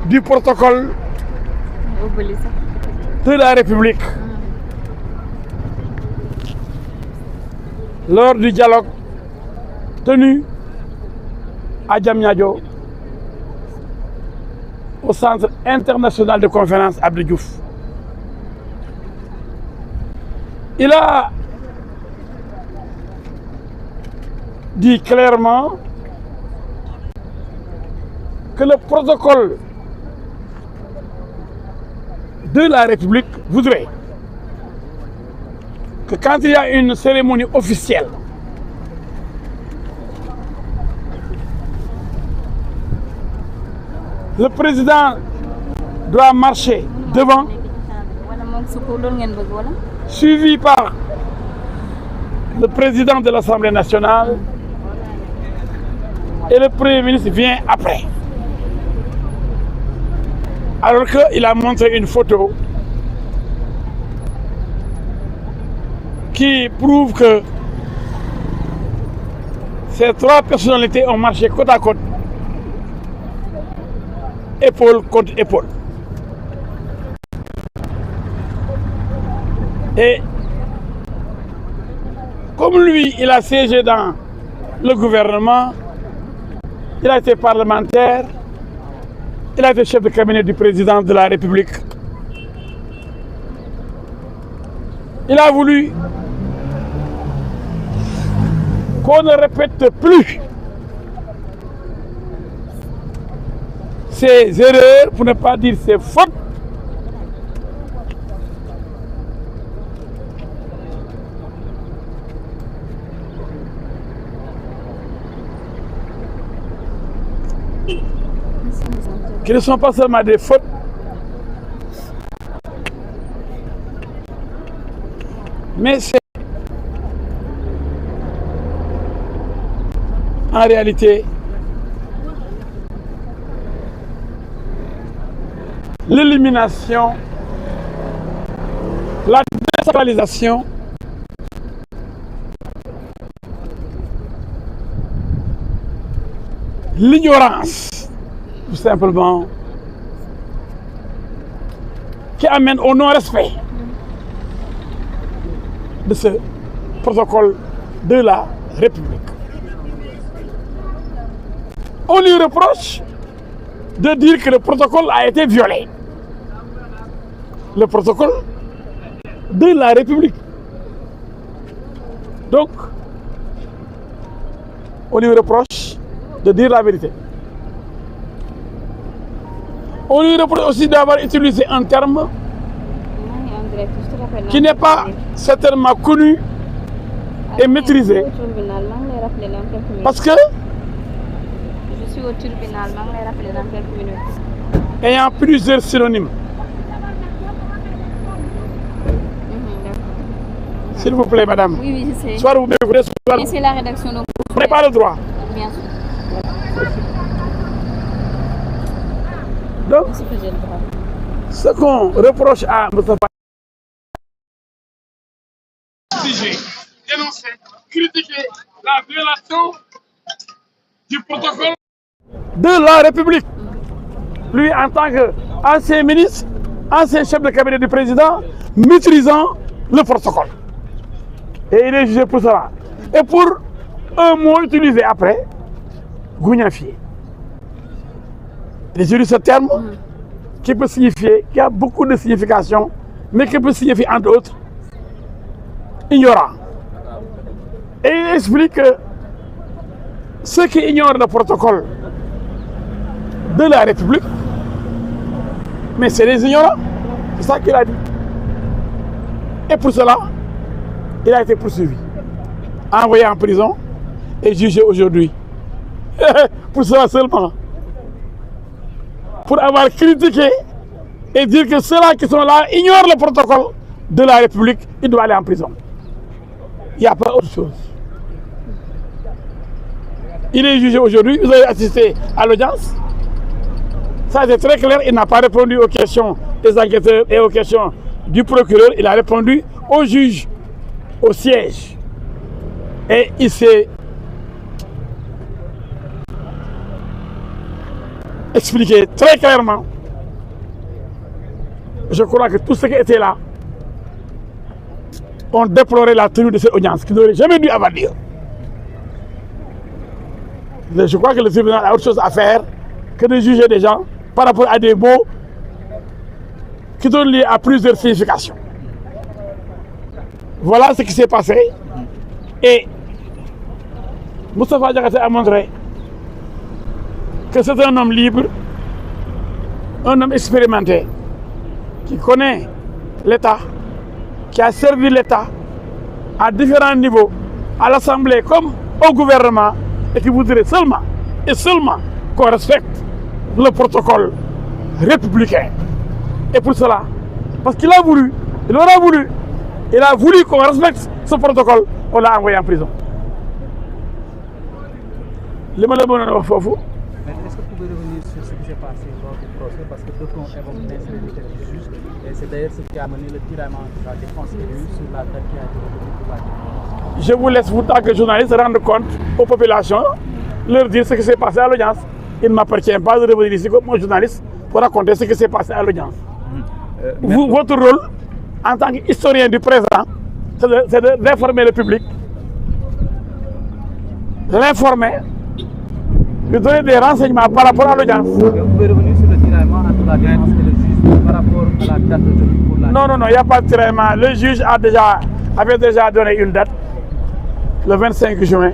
du protocole de la République lors du dialogue tenu à Diamniadio au Centre international de conférence Abdou Diouf. Il a dit clairement que le protocole de la République voudrait que quand il y a une cérémonie officielle, le président doit marcher devant, suivi par le président de l'Assemblée nationale, et le Premier ministre vient après. Alors qu'il a montré une photo qui prouve que ces trois personnalités ont marché côte à côte, épaule contre épaule. Et comme lui, il a siégé dans le gouvernement, il a été parlementaire, il a été chef de cabinet du président de la République. Il a voulu qu'on ne répète plus ses erreurs, pour ne pas dire ses fautes, qui ne sont pas seulement des fautes, mais c'est en réalité l'élimination, la décentralisation l'ignorance, tout simplement, qui amène au non-respect de ce protocole de la République. On lui reproche de dire que le protocole a été violé. Le protocole de la République. Donc, on lui reproche de dire la vérité. On lui reproche aussi d'avoir utilisé un terme qui n'est pas certainement connu et maîtrisé. Parce que, je suis au tribunal, je vais rappeler dans quelques minutes. Ayant plusieurs synonymes. S'il vous plaît, madame. Oui, oui, je sais. Soit vous m'écoutez, soit c'est la rédaction. Donc vous n'avez pas le droit. Bien sûr. Donc, ce qu'on reproche à Moustapha, dénoncer, critiquer la violation du protocole de la République. Lui, en tant qu'ancien ministre, ancien chef de cabinet du président, maîtrisant le protocole. Et il est jugé pour cela. Et pour un mot utilisé après, gougnafier. J'ai lu ce terme qui peut signifier, qui a beaucoup de significations, mais qui peut signifier entre autres ignorant. Et il explique que ceux qui ignorent le protocole de la République, mais c'est des ignorants. C'est ça qu'il a dit. Et pour cela, il a été poursuivi, envoyé en prison et jugé aujourd'hui. Pour cela seulement. Pour avoir critiqué et dire que ceux-là qui sont là ignorent le protocole de la République, ils doivent aller en prison. Il n'y a pas autre chose. Il est jugé aujourd'hui, vous avez assisté à l'audience. Ça c'est très clair, il n'a pas répondu aux questions des enquêteurs et aux questions du procureur, il a répondu au juge, au siège. Et il s'est expliqué très clairement Je crois que tous ceux qui étaient là ont déploré la tenue de cette audience, qui n'aurait jamais dû avoir lieu. Je crois que le tribunal a autre chose à faire que de juger des gens par rapport à des mots qui donnent lieu à plusieurs significations. Voilà ce qui s'est passé. Et Moustapha Diakhaté a montré que c'est un homme libre, un homme expérimenté, qui connaît l'État, qui a servi l'État à différents niveaux, à l'Assemblée comme au gouvernement, et qui voudrait seulement et seulement qu'on respecte le protocole républicain. Et pour cela, parce qu'il a voulu, il aura voulu, il a voulu qu'on respecte ce protocole, on l'a envoyé en prison. Le malheur de Fofu. Mais est-ce que vous pouvez revenir sur ce qui s'est passé lors du procès? Parce que d'autres ont évoqué l'insérénité du juge. Et c'est d'ailleurs ce qui a mené le tiraillement de la défense élue sur la date qui a été retenue pour la défense. Je vous laisse, vous, tant que journaliste, rendre compte aux populations, leur dire ce qui s'est passé à l'audience. Il ne m'appartient pas de revenir ici comme journaliste pour raconter ce qui s'est passé à l'audience. Votre rôle, en tant qu'historien du présent, c'est d'informer le public, l'informer, de donner des renseignements par rapport à l'audience. Vous pouvez revenir sur le tiraillement entre la défense et le juge par rapport à la date retenue pour la défense? Non, il n'y a pas de tiraillement. Le juge avait déjà donné une date, le 25 juin.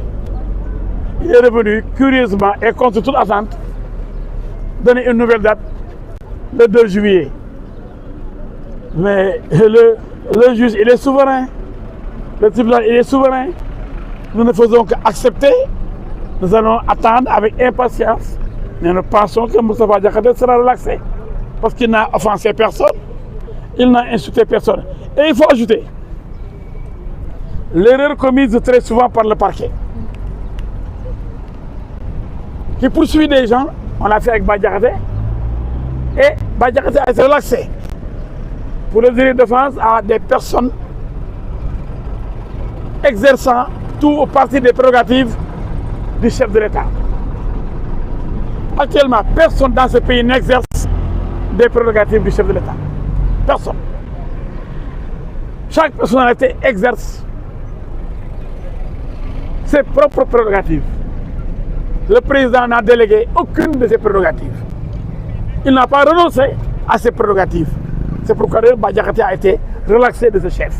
Il est revenu curieusement et contre toute attente, donner une nouvelle date, le 2 juillet. Mais le juge, il est souverain. Le tribunal, il est souverain. Nous ne faisons qu'accepter. Nous allons attendre avec impatience. Mais nous pensons que Moustapha Diakhaté sera relaxé. Parce qu'il n'a offensé personne. Il n'a insulté personne. Et il faut ajouter l'erreur commise très souvent par le parquet, qui poursuit des gens. On l'a fait avec Bah Diakhaté. Et Bah Diakhaté a été relaxé pour le délit d'offense à des personnes exerçant tout au parti des prérogatives du chef de l'État. Actuellement, personne dans ce pays n'exerce des prérogatives du chef de l'État. Personne. Chaque personnalité exerce ses propres prérogatives. Le président n'a délégué aucune de ses prérogatives. Il n'a pas renoncé à ses prérogatives. C'est pourquoi Bah Diakhaté a été relaxé de ce chef.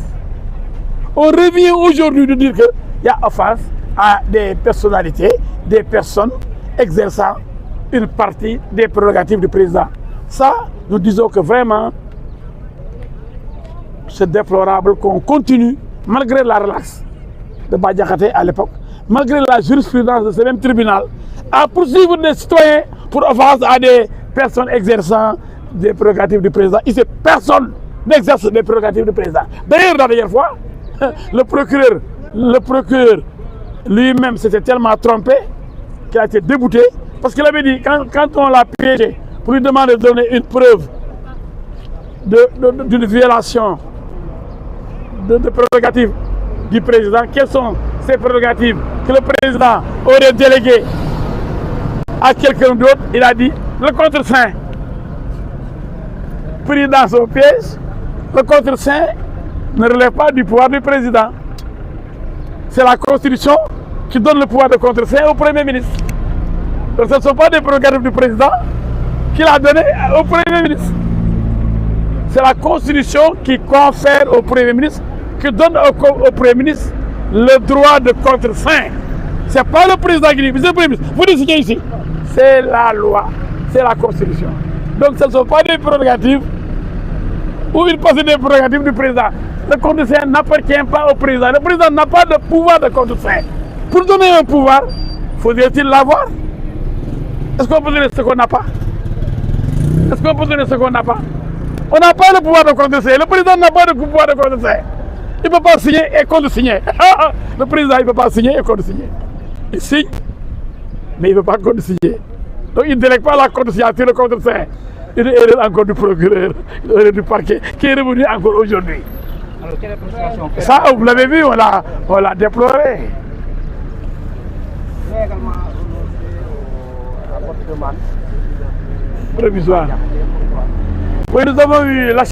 On revient aujourd'hui de dire qu'il y a offense à des personnalités, des personnes exerçant une partie des prérogatives du président. Ça, nous disons que vraiment, c'est déplorable qu'on continue, malgré la relaxe de Bah Diakhaté à l'époque, malgré la jurisprudence de ce même tribunal, à poursuivre des citoyens pour offense à des personnes exerçant des prérogatives du président. Ici, personne n'exerce des prérogatives du président. D'ailleurs, la dernière fois, le procureur lui-même s'était tellement trompé qu'il a été débouté parce qu'il avait dit, quand on l'a piégé pour lui demander de donner une preuve d'une violation de prérogatives du président, quelles sont ces prérogatives que le président aurait déléguées à quelqu'un d'autre, il a dit le contre-saint pris dans son piège. Le contre-saint ne relève pas du pouvoir du président. C'est la Constitution qui donne le pouvoir de contre-saint au Premier ministre. Donc ce ne sont pas des prérogatives du président qu'il a donné au Premier ministre. C'est la Constitution qui confère au Premier ministre, qui donne au Premier ministre le droit de contre-saint. Ce n'est pas le président qui dit, monsieur le Premier ministre, vous décidez ici. C'est la loi, c'est la Constitution. Donc ce ne sont pas des prérogatives ou une partie des prérogatives du président. Le contre-saint n'appartient pas au président. Le président n'a pas de pouvoir de contre-saint. Pour donner un pouvoir, faudrait-il l'avoir? Est-ce qu'on peut donner ce qu'on n'a pas? Est-ce qu'on peut donner ce qu'on n'a pas? On n'a pas le pouvoir de contre-saint. Le président n'a pas de pouvoir de contre-saint. Il ne peut pas signer et contre-signer. Le président, il ne peut pas signer et contre-signer. Il signe, mais il ne peut pas contre-signer. Donc il ne délègue pas la contre-signature, le contre-saint. Une erreur encore du procureur, une erreur du parquet, qui est revenue encore aujourd'hui. Alors, quelle appréciation fait? Ça, vous l'avez vu, on l'a déploré. Il y a également un rapport de demande Provisoire. Oui, nous avons eu la